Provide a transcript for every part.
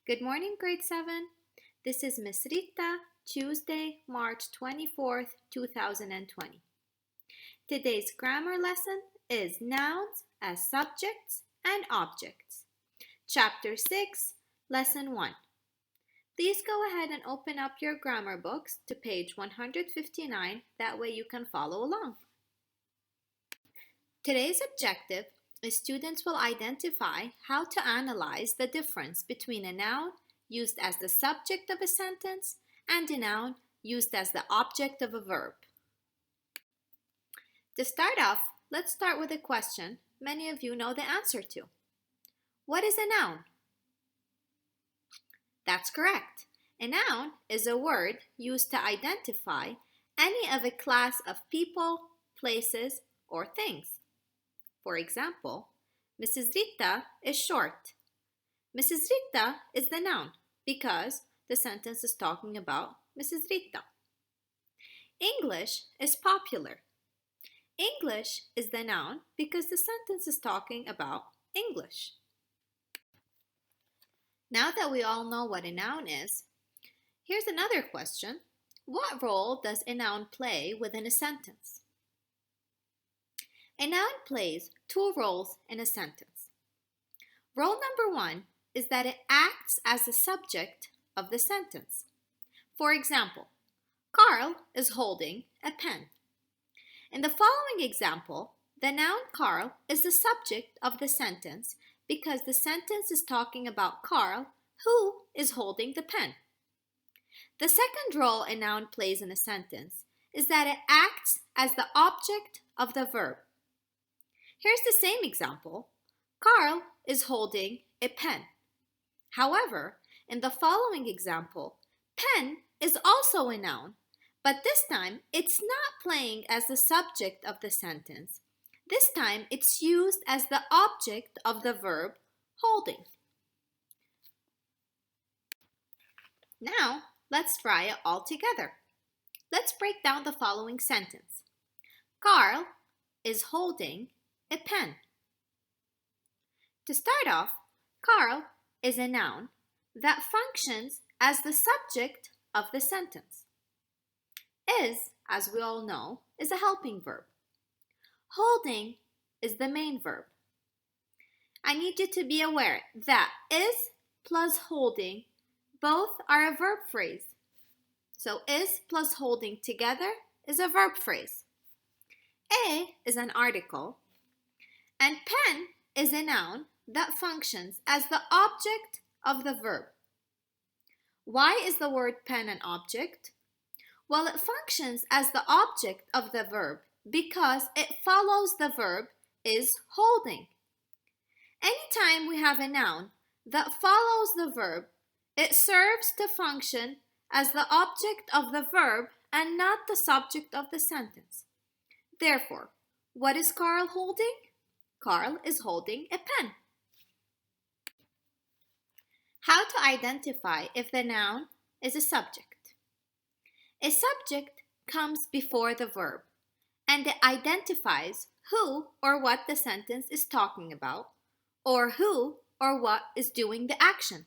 Good morning, grade 7. This is Miss Rita, Tuesday, March 24th, 2020. Today's grammar lesson is nouns as subjects and objects. Chapter 6, Lesson 1. Please go ahead and open up your grammar books to page 159. That way you can follow along. Today's objective is students will identify how to analyze the difference between a noun used as the subject of a sentence and a noun used as the object of a verb. To start off, let's start with a question many of you know the answer to. What is a noun? That's correct. A noun is a word used to identify any of a class of people, places, or things. For example, Mrs. Rita is short. Mrs. Rita is the noun because the sentence is talking about Mrs. Rita. English is popular. English is the noun because the sentence is talking about English. Now that we all know what a noun is, here's another question. What role does a noun play within a sentence? A noun plays two roles in a sentence. Role number one is that it acts as the subject of the sentence. For example, Carl is holding a pen. In the following example, the noun Carl is the subject of the sentence because the sentence is talking about Carl, who is holding the pen. The second role a noun plays in a sentence is that it acts as the object of the verb. Here's the same example. Carl is holding a pen. However, in the following example, pen is also a noun, but this time it's not playing as the subject of the sentence. This time it's used as the object of the verb holding. Now, let's try it all together. Let's break down the following sentence. Carl is holding a pen. To start off, Carl is a noun that functions as the subject of the sentence. Is, as we all know, is a helping verb. Holding is the main verb. I need you to be aware that is plus holding both are a verb phrase. So is plus holding together is a verb phrase. A is an article, and pen is a noun that functions as the object of the verb. Why is the word pen an object? Well, it functions as the object of the verb because it follows the verb is holding. Anytime we have a noun that follows the verb, it serves to function as the object of the verb and not the subject of the sentence. Therefore, what is Carl holding? Carl is holding a pen. How to identify if the noun is a subject? A subject comes before the verb, and it identifies who or what the sentence is talking about, or who or what is doing the action.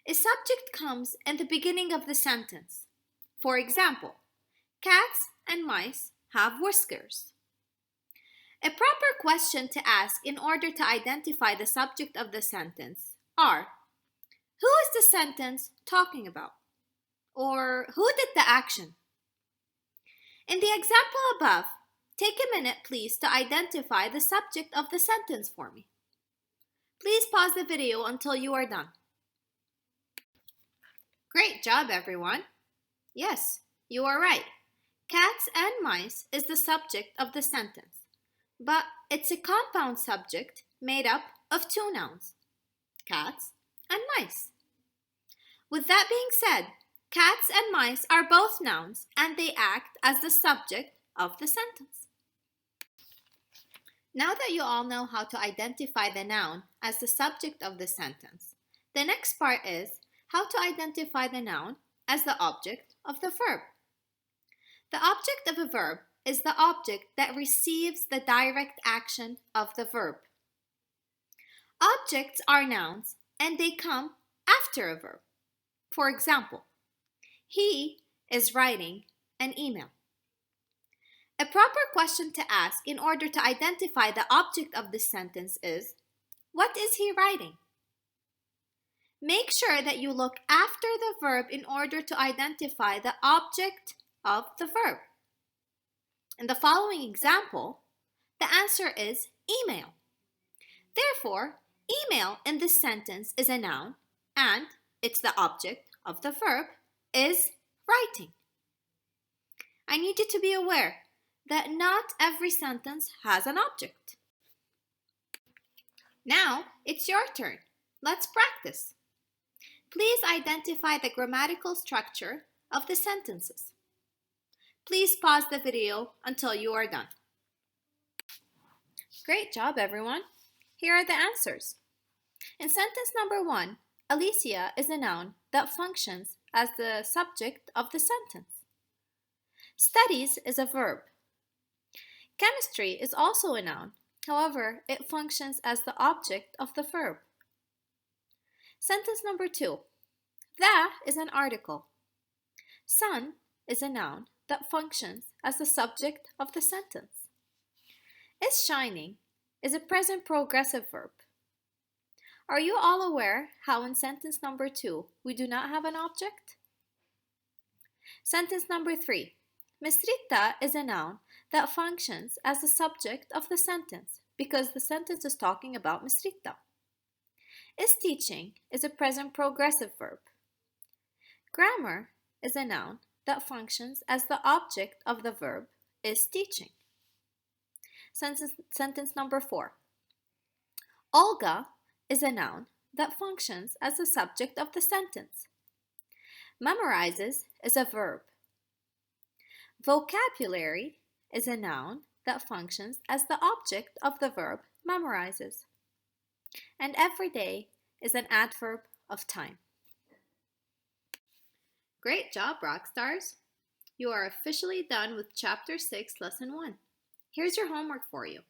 A subject comes in the beginning of the sentence. For example, cats and mice have whiskers. A proper question to ask in order to identify the subject of the sentence are, who is the sentence talking about? Or who did the action? In the example above, take a minute please to identify the subject of the sentence for me. Please pause the video until you are done. Great job, everyone. Yes, you are right. Cats and mice is the subject of the sentence, but it's a compound subject made up of two nouns, cats and mice. With that being said, cats and mice are both nouns and they act as the subject of the sentence. Now that you all know how to identify the noun as the subject of the sentence, the next part is how to identify the noun as the object of the verb. The object of a verb is the object that receives the direct action of the verb. Objects are nouns and they come after a verb. For example, he is writing an email. A proper question to ask in order to identify the object of this sentence is, what is he writing? Make sure that you look after the verb in order to identify the object of the verb. In the following example, the answer is email. Therefore, email in this sentence is a noun and it's the object of the verb is writing. I need you to be aware that not every sentence has an object. Now, it's your turn. Let's practice. Please identify the grammatical structure of the sentences. Please pause the video until you are done. Great job, everyone. Here are the answers. In sentence number 1, Alicia is a noun that functions as the subject of the sentence. Studies is a verb. Chemistry is also a noun. However, it functions as the object of the verb. Sentence number 2. The is an article. Sun is a noun that functions as the subject of the sentence. Is shining is a present progressive verb. Are you all aware how in sentence number 2 we do not have an object? Sentence number 3. Miss Rita is a noun that functions as the subject of the sentence because the sentence is talking about Miss Rita. Is teaching is a present progressive verb. Grammar is a noun that functions as the object of the verb is teaching. Sentence number 4. Olga is a noun that functions as the subject of the sentence. Memorizes is a verb. Vocabulary is a noun that functions as the object of the verb memorizes. And every day is an adverb of time. Great job, Rockstars! You are officially done with Chapter 6, Lesson 1. Here's your homework for you.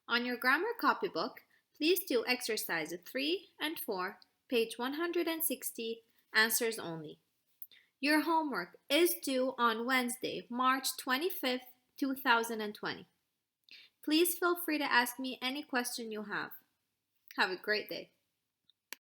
On your grammar copybook, please do exercises 3 and 4, page 160, answers only. Your homework is due on Wednesday, March 25th, 2020. Please feel free to ask me any question you have. Have a great day.